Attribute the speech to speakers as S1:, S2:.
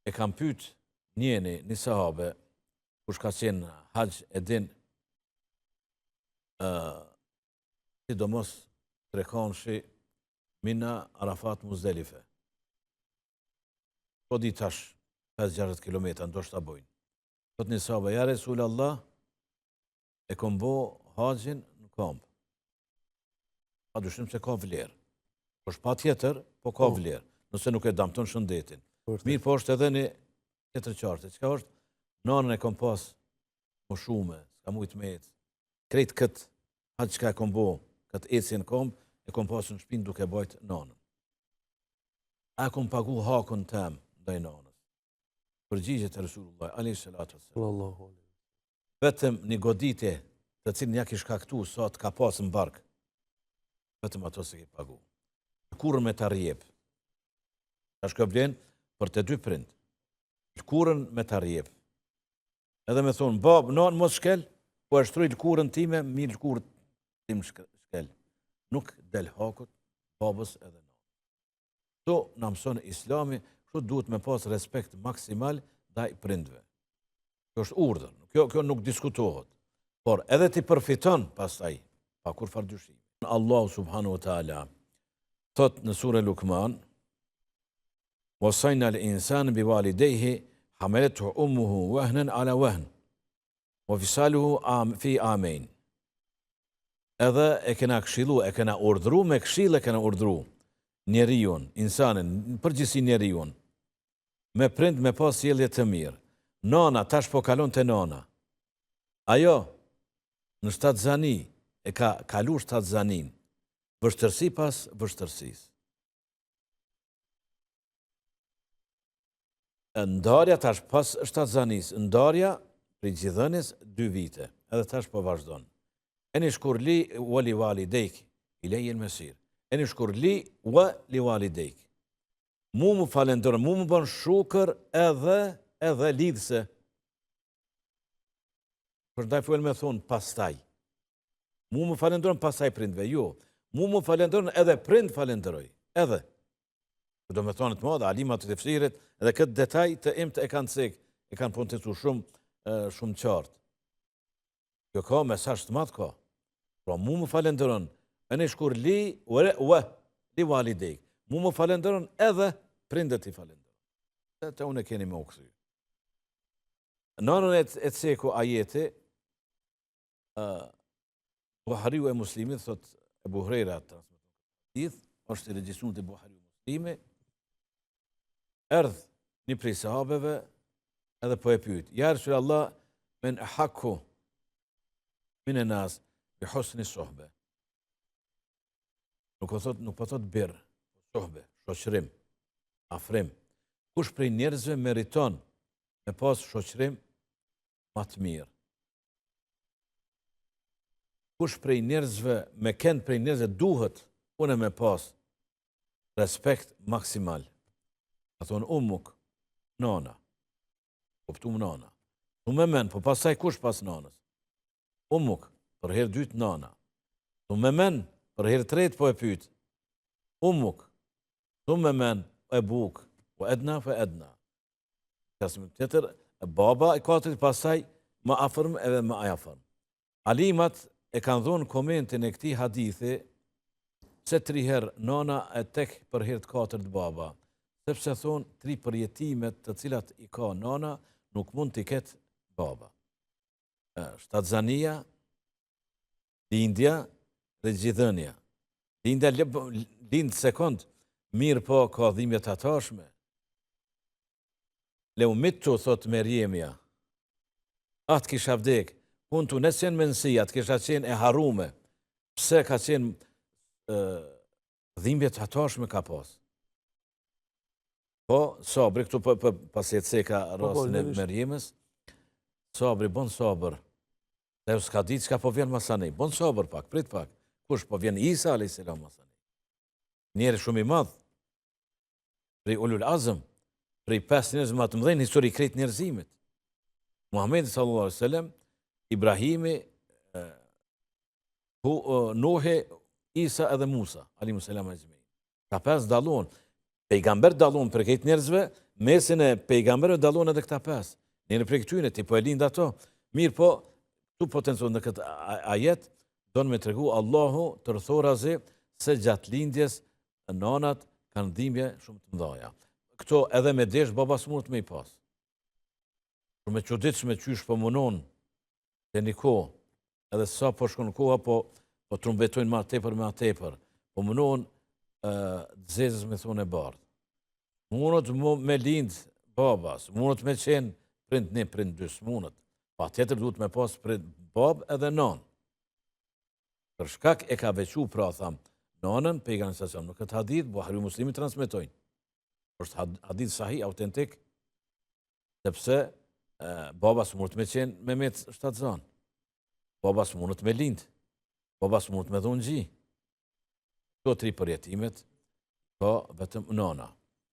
S1: e kam pyet një sahabe, kush ka qenë haxh e din, sidomos trekonshi Mina, Arafat, Muzdelife. Po di tash 5-6 kilometra, ndoshta bojnë. Thot një sahabe, ja Resul Allah, e kom bo haxhin në kamp. Pa dyshim se ka vlerë. Po shpa tjetër, po ka vlerë, nëse nuk e damton shëndetin. Mirë po është edhe një tjetër qartë. Qka është? Nanën e kom pas më shume, s'ka mujtë me ecë. Krejt këtë haxh qka e kom bo, këtë ecjen kom, e kom pas në shpinë duke bajt nanën. A kom pagu hakun tem ndaj nanës. Përgjigjet e Resulullah, a.s. Vetëm një goditje të cilën ja kish kaktu sa të ka pas në bark, vetëm ato se ki pagu. Lëkurën me të rjep. Ta shkëblen për të dy prind. Lëkurën me të rjep. Edhe me thonë, bab, nanë mos shkel, po e shtruj lëkurën time, mi lëkurën tim shkel. Nuk del hakut, babës edhe nanë. Këto në mëson Islami, kështu duhet me pas respekt maksimal ndaj prindve. Kjo është urdhër, kjo nuk diskutohet. Por edhe ti përfiton pastaj, pa kur farë dyshim. Allahu subhanahu wa ta'ala thot në sure Lukman, wasajna l'insan bi walidejhi hamalethu ummuhu wahnan ala wahn wa fisaluhu fi amain. Edhe e kena këshilu, e kena urdhru, me këshil e kena urdhru njeriun, insanin, përgjithsi njeriun, me prind me pas sjellje të mirë. Nana, tash po kalon të nana. Ajo, në shtatë zani, e ka kalu shtatë zanin, vështërsi pas vështërsis. Ndarja tash pas shtatë zanis, ndarja për gjithënis 2 vite, edhe tash po vazhdon. E një shkur li wa li walidejk, i lejën mesir. E një shkur li wa li walidejk. Mu më falendërën, mu më bën shukër edhe lidhse. Përdaj fuel me thonë pastaj. Mu më falendërën pastaj prindve, jo. Mu më falendërën edhe prind falendëroj. Edhe. Do me thonë të madhe, alimat të tefsirit, edhe këtë detaj të imt e kanë cek, e kanë punëtetu shumë qartë. Kjo ka mesazh të madh ka. Pra mu më falendërën, e në shkur li walidejk. Mu më falendërën edhe prindet i falendërën. Të unë e keni me u këthy. Nanën e ceku ajeti, Buhariu e Muslimit, thot e Buhrejra transmeton, është i regjistruar të Buhariu e Muslimi, erdh një prej sahabeve edhe po e pyet, ja Resulallah, men hakku min an-nas bi husni suhbe. Nuk po thot bir, suhbe, shoqërim, afrim. Kush prej njerëzve meriton me pas shoqërim më të mirë? Kush prej njerëzve, me kënd prej njerëzve duhet une me pas respekt maksimal? A thonë ummuk, nana. Kuptum nana. Nuk me men, po pasaj kush pas nanës? Ummuk, për herë dytë nana. Nuk me men, për herë tretë po e pyet. Ummuk, nuk me men, e buk, po edna, po edna. Kasim tjetër, baba e katërit pasaj më afërm edhe më ajafërm. Alimat e kanë dhonë komentin e këtij hadithi se 3 herë nana e tek për herë të 4 baba. Sepse thonë 3 përjetimet të cilat i ka nana nuk mund t'i ketë baba. Shtatzania, lindja dhe gjithënia. Lindja lind sekond, mirë po ka dhimbje të atashme. Leu mitu, thot Merjemja, atë kisha vdek, unë tu nësjen mensia, të kisha qenë e harume, pse ka qenë dhimbje të atashme ka pas. Po, sabri, këtu pas jetë seka rastin e Merjemës, sabri, bon sabër, dhe u s'ka ditë që po vjen masani, bon sabër pak, prit pak, kush po vjen Isa a.s. masani. Njerë shumë i madhë, prej Ulul Azm, prej 5 njerëz më të mëdhenj histori krejt njerëzimit. Muhamedi sallallahu alaihi wasallam, Ibrahimi, Nuhi, Isa edhe Musa, alayhi salam ajma'in. Ka 5 dallon. Pejgamber dallon për këtë njerëzve mesin e pejgamberëve dallon edhe këta pesë. Njëri prej këtyre ti po e lind ato. Mirë po, tu potencion në këtë ajet, do në me tregu Allahu të rëthorazi se gjatë lindjes nanat kanë dhimbje shumë të mdhaja. Këto edhe me desh baba s'mund me i pas. Për me çuditshme qysh po munon të një kohë, edhe sa po shkon koha, po trumbetojnë ma tepër, po munon dzezës me thonë e bardhë. Mundët me lind babas, mundët me qenë prind një, prind dy, s'mundët. Pa tjetër duhet me pas prind bab edhe nan. Për shkak e ka vequ pra, tham, nanën, pejgamberi sallallahu alajhi wasallam, në këtë hadith, Buhariu Muslimi transmetojnë. Është hadith sahih, autentik, sepse babas mundët me qenë me metë 7 zanë. Babas mundët me lind. Babas mundët me dhonë gji. Këto 3 përjetimet, ka vetëm nana.